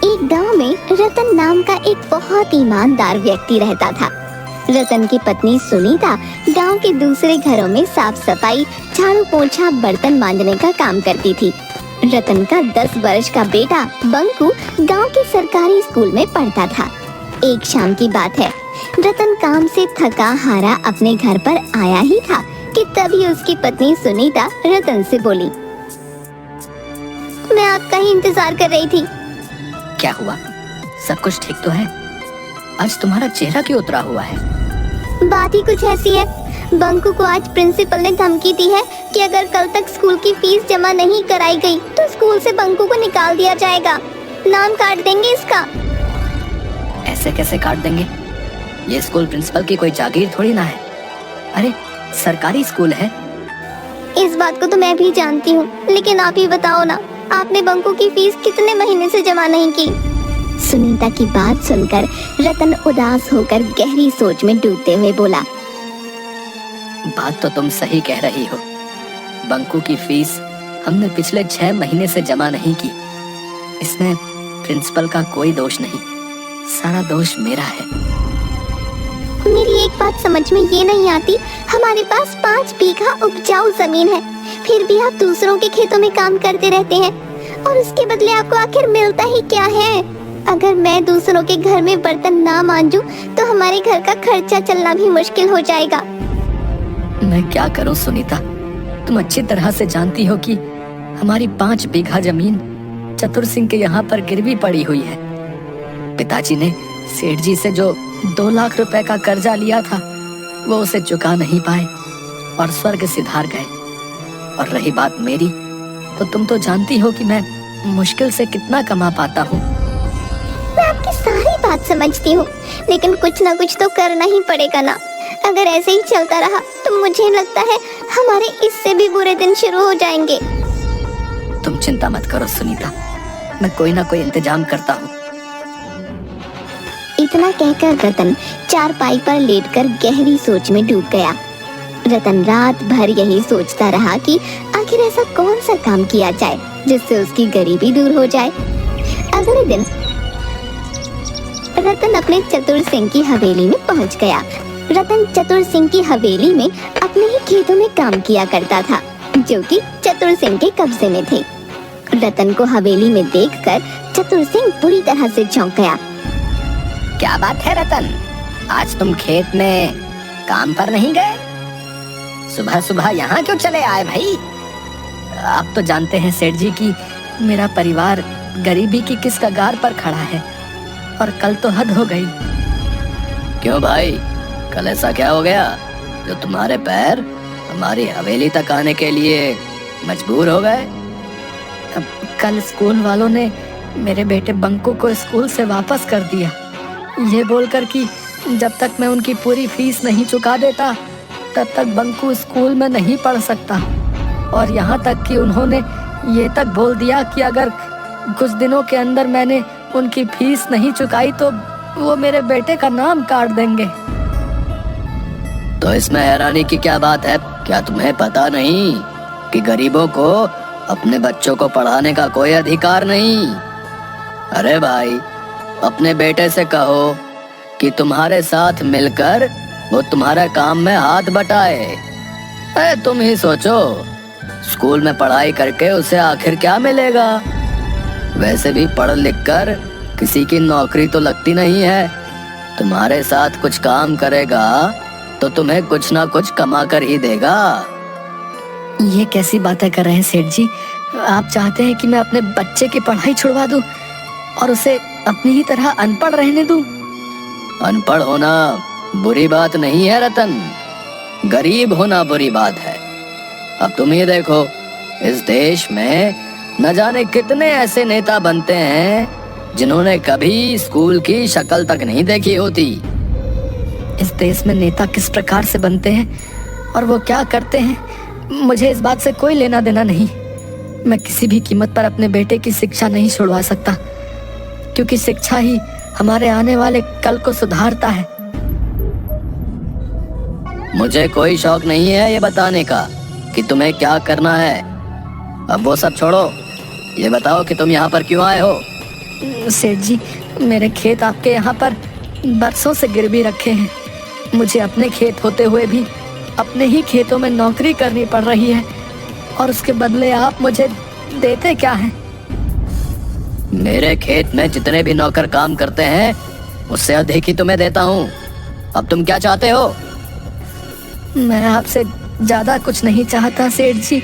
एक गांव में रतन नाम का एक बहुत ईमानदार व्यक्ति रहता था। रतन की पत्नी सुनीता गांव के दूसरे घरों में साफ सफाई, झाड़ू पोछा, बर्तन मांजने का काम करती थी। रतन का 10 वर्ष का बेटा बंकू गांव के सरकारी स्कूल में पढ़ता था। एक शाम की बात है, रतन काम से थका हारा अपने घर पर आया ही था कि तभी उसकी पत्नी सुनीता रतन से बोली, मैं आपका ही इंतजार कर रही थी। क्या हुआ? सब कुछ ठीक तो है? आज तुम्हारा चेहरा क्यों उतरा हुआ है? बात ही कुछ ऐसी है, बंकू को आज प्रिंसिपल ने धमकी दी है कि अगर कल तक स्कूल की फीस जमा नहीं कराई गई तो स्कूल से बंकू को निकाल दिया जाएगा। नाम काट देंगे इसका। ऐसे कैसे काट देंगे? ये स्कूल प्रिंसिपल की कोई जागीर थोड़ी ना है। अरे सरकारी स्कूल है। इस बात को तो मैं भी जानती हूँ, लेकिन आप ही बताओ ना, आपने बंकू की फीस कितने महीने से जमा नहीं की? सुनीता की बात सुनकर रतन उदास होकर गहरी सोच में डूबते हुए बोला, बात तो तुम सही कह रही हो। बंकू की फीस हमने पिछले 6 महीने से जमा नहीं की। इसमें प्रिंसिपल का कोई दोष नहीं, सारा दोष मेरा है। मेरी एक बात समझ में ये नहीं आती, हमारे पास 5 बीघा उपजाऊ जमीन है, फिर भी आप दूसरों के खेतों में काम करते रहते हैं और उसके बदले आपको आखिर मिलता ही क्या है? अगर मैं दूसरों के घर में बर्तन ना मांजूं तो हमारे घर का खर्चा चलना भी मुश्किल हो जाएगा। मैं क्या करूं सुनीता, तुम अच्छी तरह से जानती हो कि हमारी 5 बीघा जमीन चतुर सिंह के यहाँ पर गिरवी पड़ी हुई है। पिताजी ने सेठ जी से जो 2 लाख रुपए का कर्जा लिया था वो उसे चुका नहीं पाए और स्वर्ग सिधार गए। और रही बात मेरी, तो तुम तो जानती हो कि मैं मुश्किल से कितना कमा पाता हूँ। मैं आपकी सारी बात समझती हूँ, लेकिन कुछ ना कुछ तो करना ही पड़ेगा ना। अगर ऐसे ही चलता रहा तो मुझे लगता है हमारे इससे भी बुरे दिन शुरू हो जाएंगे। तुम चिंता मत करो सुनीता, मैं कोई ना कोई इंतजाम करता हूँ। इतना कहकर रतन चारपाई पर लेटकर गहरी सोच में डूब गया। रतन रात भर यही सोचता रहा कि आखिर ऐसा कौन सा काम किया जाए जिससे उसकी गरीबी दूर हो जाए। अगले दिन रतन अपने चतुर सिंह की हवेली में पहुंच गया। रतन चतुर सिंह की हवेली में अपने ही खेतों में काम किया करता था, जो कि चतुर सिंह के कब्जे में थे। रतन को हवेली में देखकर चतुर सिंह बुरी तरह से चौंक गया। क्या बात है रतन, आज तुम खेत में काम पर नहीं गए? सुबह सुबह यहाँ क्यों चले आए भाई? आप तो जानते हैं सेठ जी कि मेरा परिवार गरीबी की किस कगार पर खड़ा है और कल तो हद हो गई। क्यों भाई, कल ऐसा क्या हो गया जो तुम्हारे पैर हमारी हवेली तक आने के लिए मजबूर हो गए? कल स्कूल वालों ने मेरे बेटे बंकू को स्कूल से वापस कर दिया, ये बोलकर कि जब तक मैं उनकी पूरी फीस नहीं चुका देता तब तक बंकू स्कूल में नहीं पढ़ सकता। और यहाँ तक कि उन्होंने ये तक बोल दिया कि अगर कुछ दिनों के अंदर मैंने उनकी फीस नहीं चुकाई तो वो मेरे बेटे का नाम काट देंगे। तो इसमें हैरानी की क्या बात है? क्या तुम्हें पता नहीं कि गरीबों को अपने बच्चों को पढ़ाने का कोई अधिकार नहीं? अरे भाई, अपने बेटे से कहो कि तुम्हारे साथ मिलकर वो तुम्हारे काम में हाथ बटाए। अरे तुम ही सोचो, स्कूल में पढ़ाई करके उसे आखिर क्या मिलेगा? वैसे भी पढ़ लिख कर किसी की नौकरी तो लगती नहीं है। तुम्हारे साथ कुछ काम करेगा तो तुम्हें कुछ ना कुछ कमा कर ही देगा। ये कैसी बातें कर रहे हैं सेठ जी? आप चाहते हैं कि मैं अपने बच्चे की पढ़ाई छुड़वा दूं और उसे अपनी ही तरह अनपढ़ रहने दूं? अनपढ़ होना बुरी बात नहीं है रतन, गरीब होना बुरी बात है। अब तुम ही देखो, इस देश में न जाने कितने ऐसे नेता बनते हैं जिन्होंने कभी स्कूल की शक्ल तक नहीं देखी होती। इस देश में नेता किस प्रकार से बनते हैं और वो क्या करते हैं, मुझे इस बात से कोई लेना देना नहीं। मैं किसी भी कीमत पर अपने बेटे की शिक्षा नहीं छुड़वा सकता, क्योंकि शिक्षा ही हमारे आने वाले कल को सुधारता है। मुझे कोई शौक नहीं है ये बताने का कि तुम्हें क्या करना है। अब वो सब छोड़ो, ये बताओ कि तुम यहाँ पर क्यों आए हो? सेठ जी, मेरे खेत आपके यहाँ पर बरसों से गिरवी रखे हैं। मुझे अपने खेत होते हुए भी अपने ही खेतों में नौकरी करनी पड़ रही है, और उसके बदले आप मुझे देते क्या हैं? मेरे खेत में जितने भी नौकर काम करते हैं उससे अधिक ही तुम्हें देता हूँ। अब तुम क्या चाहते हो? मैं आपसे ज्यादा कुछ नहीं चाहता सेठ जी।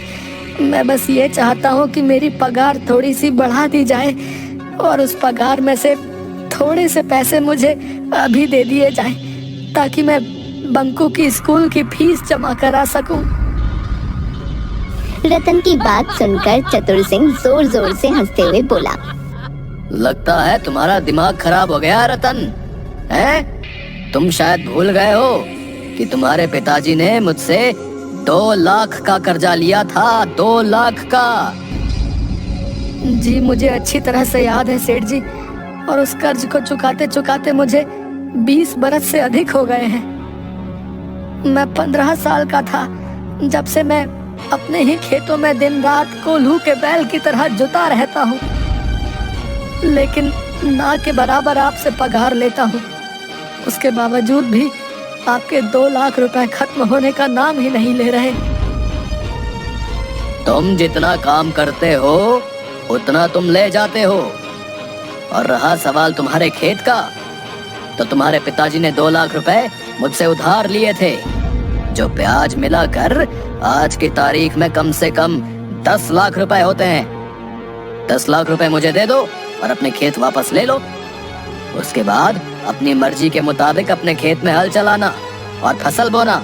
मैं बस ये चाहता हूँ कि मेरी पगार थोड़ी सी बढ़ा दी जाए, और उस पगार में से थोड़े से पैसे मुझे अभी दे दिए जाएं, ताकि मैं बंकू की स्कूल की फीस जमा करा सकूं। रतन की बात सुनकर चतुर सिंह जोर जोर से हंसते हुए बोला, लगता है तुम्हारा दिमाग खराब हो गया रतन, हैं? तुम शायद भूल गए हो कि तुम्हारे पिताजी ने मुझसे 2 लाख का कर्जा लिया था। 2 लाख का। जी मुझे अच्छी तरह से याद है सेठ जी, और उस कर्ज को चुकाते चुकाते मुझे 20 बरस से अधिक हो गए हैं। मैं 15 साल का था जब से मैं अपने ही खेतों में दिन रात कोल्हू के बैल की तरह जुता रहता हूँ, लेकिन ना के बराबर आपसे पगार लेता हूँ। उसके बावजूद भी आपके 2 लाख रुपए खत्म होने का नाम ही नहीं ले रहे। तुम जितना काम करते हो उतना तुम ले जाते हो, और रहा सवाल तुम्हारे खेत का, तो तुम्हारे पिताजी ने 2 लाख रुपए मुझसे उधार लिए थे, जो ब्याज मिलाकर आज की तारीख में कम से कम 10 लाख रुपए होते हैं। 10 लाख रुपए मुझे दे दो और अपने खेत वापस ले लो। उसके बाद अपनी मर्जी के मुताबिक अपने खेत में हल चलाना और फसल बोना।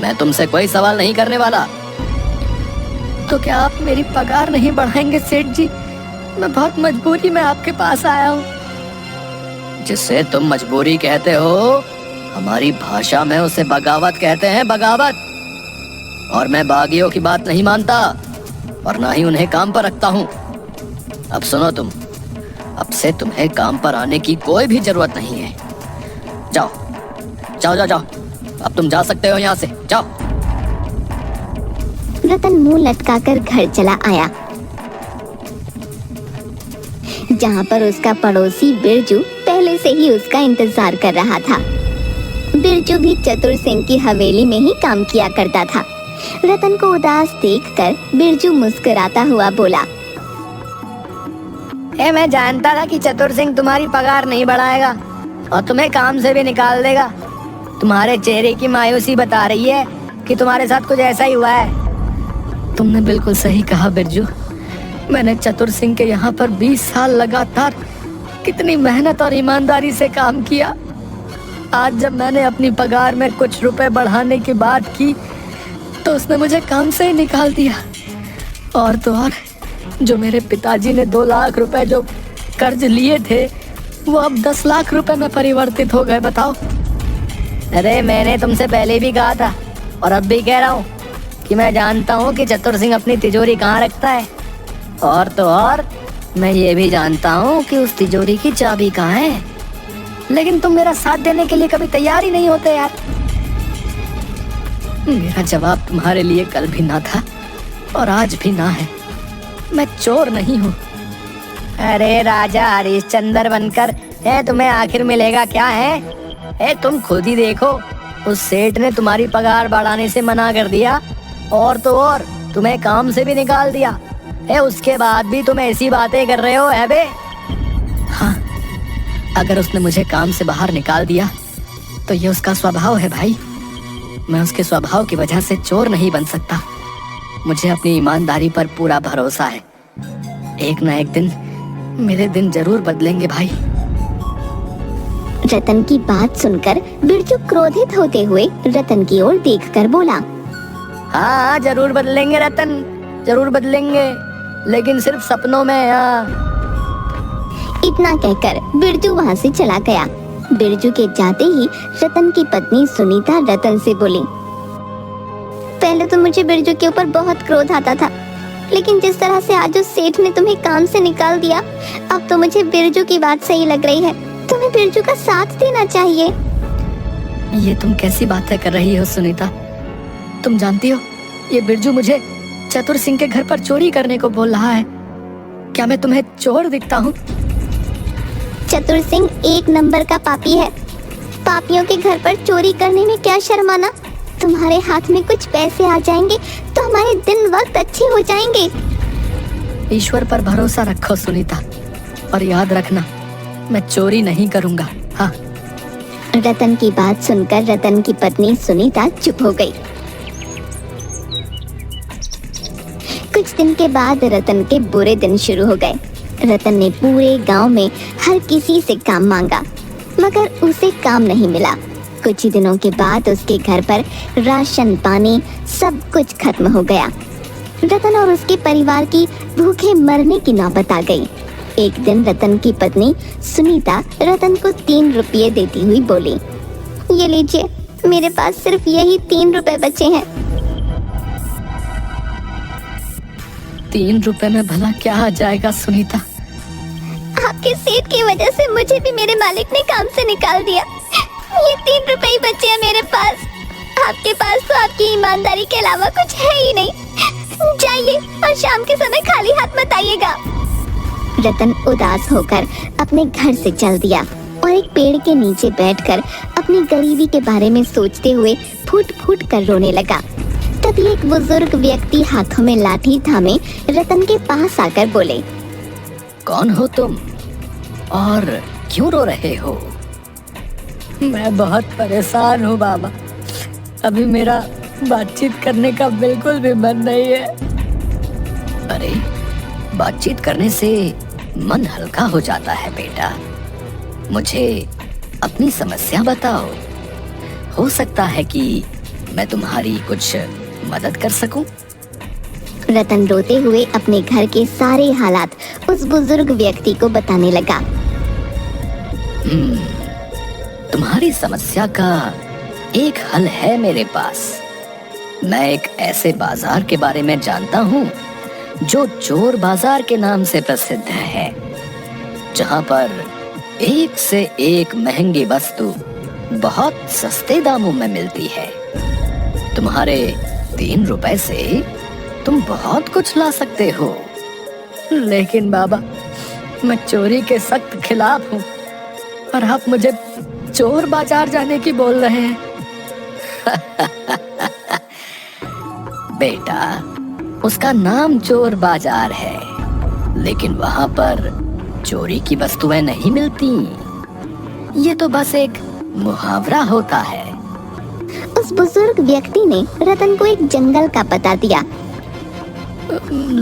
मैं तुमसे कोई सवाल नहीं करने वाला। तो क्या आप मेरी पगार नहीं बढ़ाएंगे सेठ जी? मैं बहुत मजबूरी में आपके पास आया हूँ। जिससे तुम मजबूरी कहते हो, हमारी भाषा में उसे बगावत कहते हैं, बगावत। और मैं बागियों की बात नहीं मानता, और ना ही उन्हें काम पर रखता हूँ। अब सुनो तुम, अब से तुम्हें काम पर आने की कोई भी जरूरत नहीं है। जाओ जाओ जाओ जाओ, अब तुम जा सकते हो यहाँ से, जाओ। रतन मुंह लटकाकर घर चला आया, जहाँ पर उसका पड़ोसी बिरजू पहले से ही उसका इंतजार कर रहा था। बिरजू भी चतुर सिंह की हवेली में ही काम किया करता था। रतन को उदास देखकर बिरजू मुस्कुराता हुआ बोला, मैं जानता था कि चतुर सिंह तुम्हारी पगार नहीं बढ़ाएगा और तुम्हें काम से भी निकाल देगा। तुम्हारे चेहरे की मायूसी बता रही है कि तुम्हारे साथ कुछ ऐसा ही हुआ है। तुमने बिल्कुल सही कहा बिरजू। मैंने चतुर सिंह के यहाँ पर 20 साल लगातार कितनी मेहनत और ईमानदारी से काम किया। आज जब मैंने अपनी पगार में कुछ रुपए बढ़ाने की बात की तो उसने मुझे काम से ही निकाल दिया। और तो और, जो मेरे पिताजी ने 2 लाख रुपए जो कर्ज लिए थे वो अब 10 लाख रुपए में परिवर्तित हो गए। बताओ। अरे मैंने तुमसे पहले भी कहा था और अब भी कह रहा हूँ कि मैं जानता हूँ कि चतुर सिंह अपनी तिजोरी कहाँ रखता है, और तो और मैं ये भी जानता हूँ कि उस तिजोरी की चाबी कहाँ है। लेकिन तुम मेरा साथ देने के लिए कभी तैयार ही नहीं होते यार। मेरा जवाब तुम्हारे लिए कल भी ना था और आज भी ना है। मैं चोर नहीं हूँ। अरे राजा हरिश्चंद्र बनकर तुम्हें आखिर मिलेगा क्या है? तुम खुद ही देखो, उस सेठ ने तुम्हारी पगार बढ़ाने से मना कर दिया, और तो और तुम्हें काम से भी निकाल दिया। उसके बाद भी तुम ऐसी बातें कर रहे हो है बे? हाँ, अगर उसने मुझे काम से बाहर निकाल दिया तो ये उसका स्वभाव है भाई। मैं उसके स्वभाव की वजह से चोर नहीं बन सकता। मुझे अपनी ईमानदारी पर पूरा भरोसा है। एक ना एक दिन मेरे दिन जरूर बदलेंगे भाई। रतन की बात सुनकर बिरजू क्रोधित होते हुए रतन की ओर देखकर बोला, हाँ जरूर बदलेंगे रतन, जरूर बदलेंगे, लेकिन सिर्फ सपनों में। इतना कहकर बिरजू वहाँ से चला गया। बिरजू के जाते ही रतन की पत्नी सुनीता रतन से बोली, पहले तो मुझे बिरजू के ऊपर बहुत क्रोध आता था, लेकिन जिस तरह से आज उस सेठ ने तुम्हें काम से निकाल दिया, अब तो मुझे बिरजू की बात सही लग रही है। तुम्हें बिरजू का साथ देना चाहिए। ये तुम कैसी बातें कर रही हो सुनीता? तुम जानती हो ये बिरजू मुझे चतुर सिंह के घर पर चोरी करने को बोल रहा है। क्या मैं तुम्हें चोर दिखता हूँ? चतुर सिंह एक नंबर का पापी है। पापियों के घर पर चोरी करने में क्या शर्माना। तुम्हारे हाथ में कुछ पैसे आ जाएंगे तो हमारे दिन वक्त अच्छे हो जाएंगे। ईश्वर पर भरोसा रखो सुनीता, और याद रखना मैं चोरी नहीं करूंगा। हाँ। रतन की बात सुनकर रतन की पत्नी सुनीता चुप हो गई। कुछ दिन के बाद रतन के बुरे दिन शुरू हो गए। रतन ने पूरे गांव में हर किसी से काम मांगा, मगर उसे काम नहीं मिला। कुछ ही दिनों के बाद उसके घर पर राशन पानी सब कुछ खत्म हो गया। रतन और उसके परिवार की भूखे मरने की नौबत आ गई। एक दिन रतन की पत्नी सुनीता रतन को 3 रुपये देती हुई बोली, ये लीजिए, मेरे पास सिर्फ यही 3 रुपए बचे हैं। 3 रुपए में भला क्या आ जाएगा सुनीता? आपके सेठ की वजह से मुझे भी मेरे मालिक ने काम से निकाल दिया। ये 3 रुपए ही बचे हैं मेरे पास। आपके पास तो आपकी ईमानदारी के अलावा कुछ है ही नहीं। जाइए और शाम के समय खाली हाथ मत आइएगा। रतन उदास होकर अपने घर से चल दिया और एक पेड़ के नीचे बैठकर अपनी गरीबी के बारे में सोचते हुए फूट फूट कर रोने लगा। तभी एक बुजुर्ग व्यक्ति हाथों में लाठी थामे रतन के पास आकर बोले, कौन हो तुम और क्यों रो रहे हो? मैं बहुत परेशान हूँ बाबा। अभी मेरा बातचीत करने का बिल्कुल भी मन नहीं है। अरे, बातचीत करने से मन हल्का हो जाता है बेटा। मुझे अपनी समस्या बताओ, हो सकता है कि मैं तुम्हारी कुछ मदद कर सकूं। रतन रोते हुए अपने घर के सारे हालात उस बुजुर्ग व्यक्ति को बताने लगा। तुम्हारी समस्या का एक हल है मेरे पास। मैं एक ऐसे बाजार के बारे में जानता हूँ जो चोर बाजार के नाम से प्रसिद्ध है, जहाँ पर एक से एक महंगी वस्तु बहुत सस्ते दामों में मिलती है। तुम्हारे 3 रुपए से तुम बहुत कुछ ला सकते हो। लेकिन बाबा, मैं चोरी के सख्त खिलाफ हूँ और आप मुझे चोर बाजार जाने की बोल रहे हैं। बेटा, उसका नाम चोर बाजार है, लेकिन वहाँ पर चोरी की वस्तुएं नहीं मिलती। ये तो बस एक मुहावरा होता है। उस बुजुर्ग व्यक्ति ने रतन को एक जंगल का पता दिया।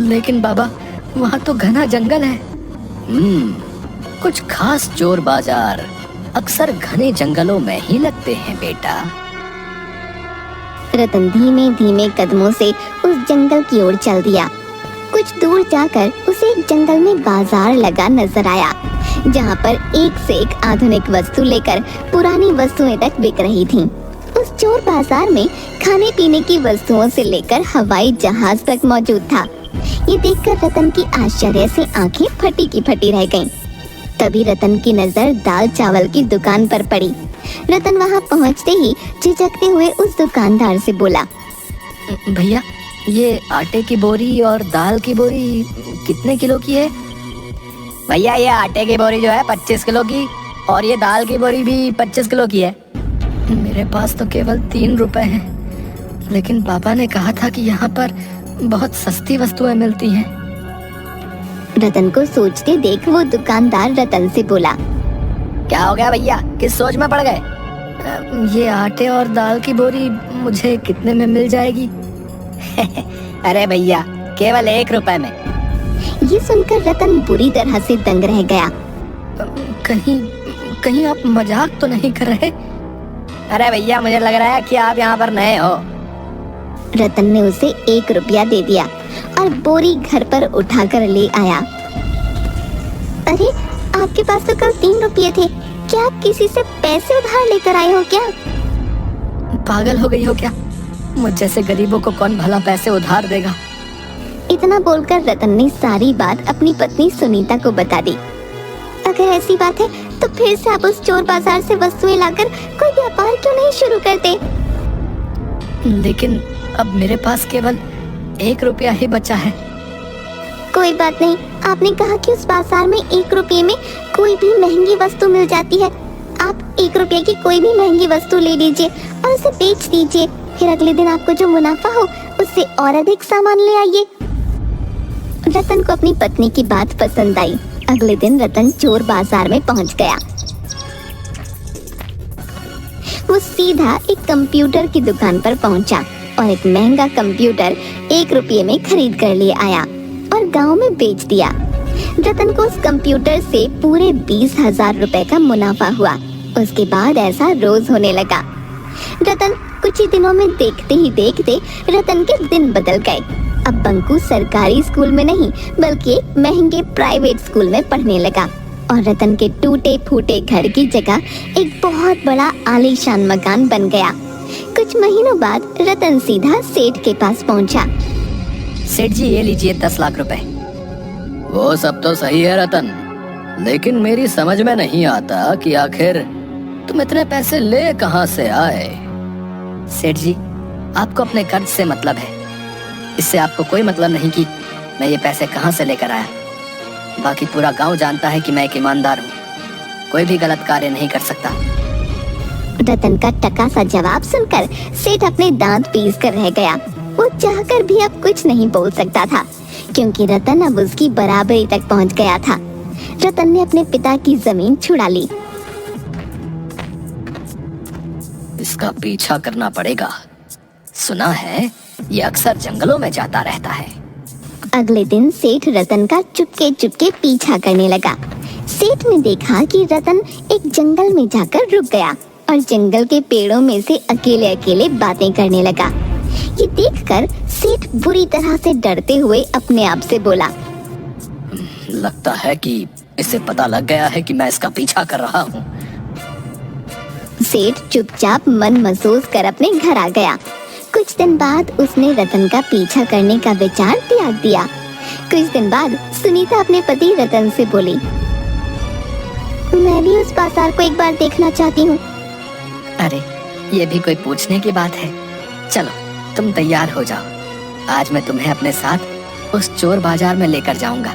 लेकिन बाबा, वहाँ तो घना जंगल है। कुछ खास चोर बाजार अक्सर घने जंगलों में ही लगते हैं बेटा। रतन धीमे धीमे कदमों से उस जंगल की ओर चल दिया। कुछ दूर जाकर उसे एक जंगल में बाजार लगा नजर आया, जहाँ पर एक से एक आधुनिक वस्तु लेकर पुरानी वस्तुएं तक बिक रही थीं। उस चोर बाजार में खाने पीने की वस्तुओं से लेकर हवाई जहाज तक मौजूद था। ये देखकर रतन की आश्चर्य से आंखें फटी की फटी रह गईं। तभी रतन की नजर दाल चावल की दुकान पर पड़ी। रतन वहां पहुंचते ही झिझकते हुए उस दुकानदार से बोला, भैया, ये आटे की बोरी और दाल की बोरी कितने किलो की है? भैया, ये आटे की बोरी जो है 25 किलो की, और ये दाल की बोरी भी 25 किलो की है। मेरे पास तो केवल 3 रुपए हैं, लेकिन पापा ने कहा था कि यहाँ पर बहुत सस्ती वस्तुएं मिलती हैं। रतन को सोचते देख वो दुकानदार रतन से बोला, क्या हो गया भैया, किस सोच में पड़ गए? ये आटे और दाल की बोरी मुझे कितने में मिल जाएगी? अरे भैया, केवल 1 रुपए में। ये सुनकर रतन बुरी तरह से दंग रह गया। कहीं आप मजाक तो नहीं कर रहे? अरे भैया, मुझे लग रहा है कि आप यहाँ पर नए हो। रतन ने उसे 1 रुपया दे दिया और बोरी घर पर उठाकर ले आया। अरे, आपके पास तो कल 3 रुपये थे। क्या आप किसी से पैसे उधार लेकर आए हो क्या? पागल हो गई हो क्या? मुझ जैसे गरीबों को कौन भला पैसे उधार देगा? इतना बोलकर रतन ने सारी बात अपनी पत्नी सुनीता को बता दी। अगर ऐसी बात है तो फिर से आप उस चोर बाजार से वस्तुएं लाकर कोई व्यापार क्यों नहीं शुरू करते? लेकिन अब मेरे पास केवल 1 रुपया ही बचा है। कोई बात नहीं, आपने कहा कि उस बाजार में 1 रुपये में कोई भी महंगी वस्तु मिल जाती है। आप 1 रुपये की कोई भी महंगी वस्तु ले लीजिए और उसे बेच दीजिए। फिर अगले दिन आपको जो मुनाफा हो उससे और अधिक सामान ले आइए। रतन को अपनी पत्नी की बात पसंद आई। अगले दिन रतन चोर बाजार में पहुंच गया। वो सीधा एक कंप्यूटर की दुकान पर पहुंचा और एक महंगा कंप्यूटर 1 रुपये में खरीद कर ले आया और गांव में बेच दिया। रतन को उस कंप्यूटर से पूरे 20,000 रुपए का मुनाफा हुआ। उसके बाद ऐसा रोज होने लगा। रतन कुछ ही दिनों में देखते ही देखते रतन के दिन बदल गए। अब बंकू सरकारी स्कूल में नहीं बल्कि एक महंगे प्राइवेट स्कूल में पढ़ने लगा और रतन के टूटे फूटे घर की जगह एक बहुत बड़ा आलीशान मकान बन गया। कुछ महीनों बाद रतन सीधा सेठ के पास पहुंचा। सेठ जी, ये लीजिए 10 लाख रुपए। वो सब तो सही है रतन, लेकिन मेरी समझ में नहीं आता कि आखिर तुम इतने पैसे ले कहां से आए। सेठ जी, आपको अपने कर्ज से मतलब है। इससे आपको कोई मतलब नहीं कि मैं ये पैसे कहां से लेकर आया। बाकी पूरा गांव जानता है कि मैं एक ईमानदार हूँ, कोई भी गलत कार्य नहीं कर सकता। रतन का टका सा जवाब सुनकर सेठ अपने दांत पीस कर रह गया। वो चाहकर भी अब कुछ नहीं बोल सकता था क्योंकि रतन अब उसकी बराबरी तक पहुंच गया था। रतन ने अपने पिता की जमीन छुड़ा ली। इसका पीछा करना पड़ेगा। सुना है ये अक्सर जंगलों में जाता रहता है। अगले दिन सेठ रतन का चुपके चुपके पीछा करने लगा। सेठ ने देखा कि रतन एक जंगल में जाकर रुक गया और जंगल के पेड़ों में से अकेले अकेले बातें करने लगा। ये देखकर सेठ बुरी तरह से डरते हुए अपने आप से बोला, लगता है कि इसे पता लग गया है कि मैं इसका पीछा कर रहा हूँ। सेठ चुपचाप मन महसूस कर अपने घर आ गया। कुछ दिन बाद उसने रतन का पीछा करने का विचार त्याग दिया। कुछ दिन बाद सुनीता अपने पति रतन से बोली, मैं भी उस बाजार को एक बार देखना चाहती हूँ। अरे, ये भी कोई पूछने की बात है। चलो, तुम तैयार हो जाओ। आज मैं तुम्हें अपने साथ उस चोर बाजार में लेकर जाऊंगा।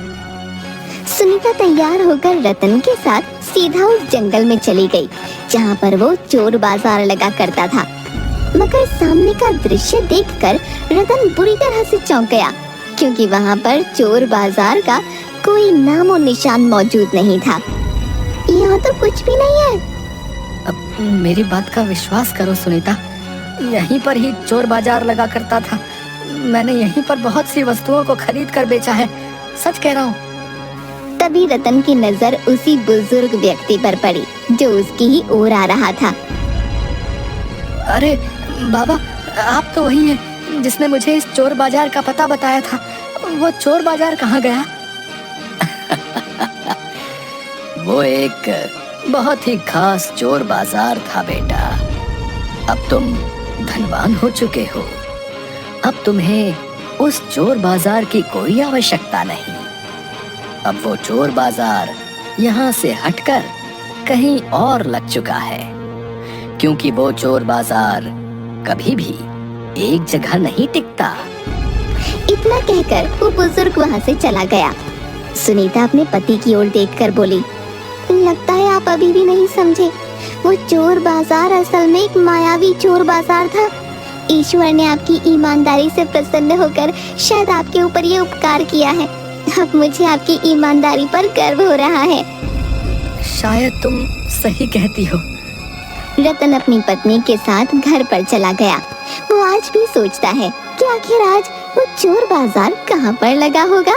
सुनीता तैयार होकर रतन के साथ सीधा उस जंगल में चली गई जहाँ पर वो चोर बाजार लगा करता था। मगर सामने का दृश्य देखकर रतन बुरी तरह से चौंक गया क्योंकि वहाँ पर चोर बाजार का कोई नामो निशान मौजूद नहीं था। यहाँ तो कुछ भी नहीं है। अब मेरी बात का विश्वास करो सुनीता, यहीं पर ही चोर बाजार लगा करता था। मैंने यहीं पर बहुत सी वस्तुओं को खरीद कर बेचा है, सच कह रहा हूँ। तभी रतन की नजर उसी बुजुर्ग व्यक्ति पर पड़ी जो उसकी ही ओर आ रहा था। अरे बाबा, आप तो वही हैं जिसने मुझे इस चोर बाजार का पता बताया था। वो चोर बाजार कहाँ गया? वो एक बहुत ही खास चोर बाजार था बेटा। अब तुम धनवान हो चुके हो। अब तुम्हें उस चोर बाजार की कोई आवश्यकता नहीं। अब वो चोर बाजार यहाँ से हटकर कहीं और लग चुका है, क्योंकि वो चोर बाजार कभी भी एक जगह नहीं टिकता। इतना कहकर वो बुजुर्ग वहाँ से चला गया। सुनीता अपने पति की ओर देखकर बोली, लगता है आप अभी भी नहीं समझे। वो चोर बाजार असल में एक मायावी चोर बाजार था। ईश्वर ने आपकी ईमानदारी से प्रसन्न होकर शायद आपके ऊपर ये उपकार किया है। अब मुझे आपकी ईमानदारी पर गर्व हो रहा है। शायद तुम सही कहती हो। रतन अपनी पत्नी के साथ घर पर चला गया। वो आज भी सोचता है कि आखिर आज वो चोर बाजार कहाँ पर लगा होगा।